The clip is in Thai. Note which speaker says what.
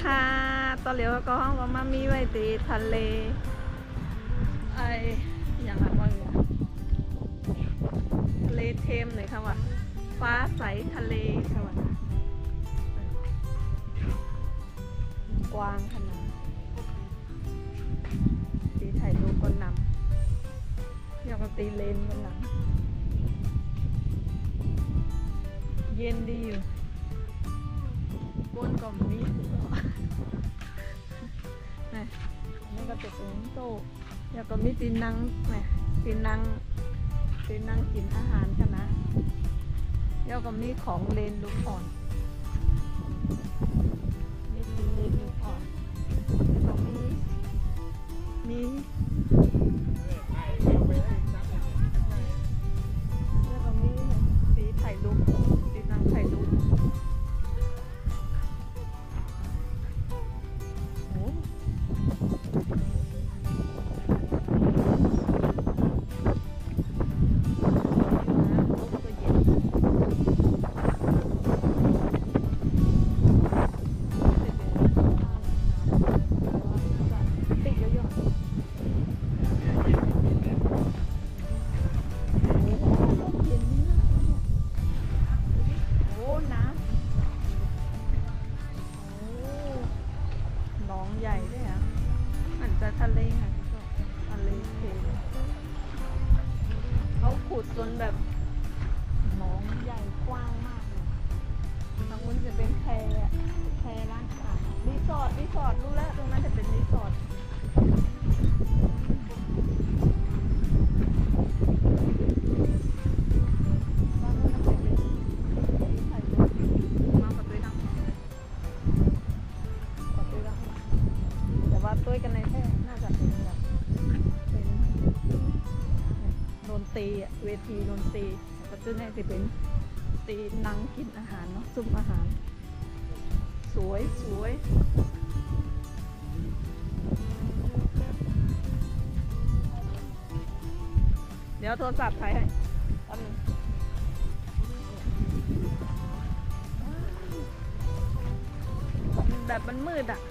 Speaker 1: ค่ะตอนเหลียวก็ห้องก็มามีไว้ตีทะเลไออย่างไรบ้างเนี่ยทะเลเทมเลยค่ะว่ะฟ้าใสทะเลค่ะว่ะกว้างขนาดตีถ่ายรูปก็นำอยากตีเลนก็นำเย็นดีอยู่บนก็มีนี่ก็จะเป็นโต๊ะแล้วก็มีตีนังตีนังกินอาหารกันนะแล้วก็มีของเลนลูกอ่อนมีตีเลนลูกอ่อนแล้วก็มีตีถ่ายรูปตีนังถ่ายรูปใหญ่ด้วยอ่ะมันจะทะเลค่ะทะเลเทเขาขุดจนแบบหนองใหญ่กว้างมากเลยทางนู้นจะเป็นแพร้านอาหารรีสอร์ทรู้แล้วตรงนั้นจะเป็นรีสอร์ทตัวกันในแท้น่าจะเป็นแบบเป็นดนตรีเวทีดนตรีก็จะน่าจะเป็นตีนั่งกินอาหารเนาะซุ้มอาหารสวยเดี๋ยวโทรศัพท์ถ่ายให้ตอนนี้แบบมันมืดอ่ะ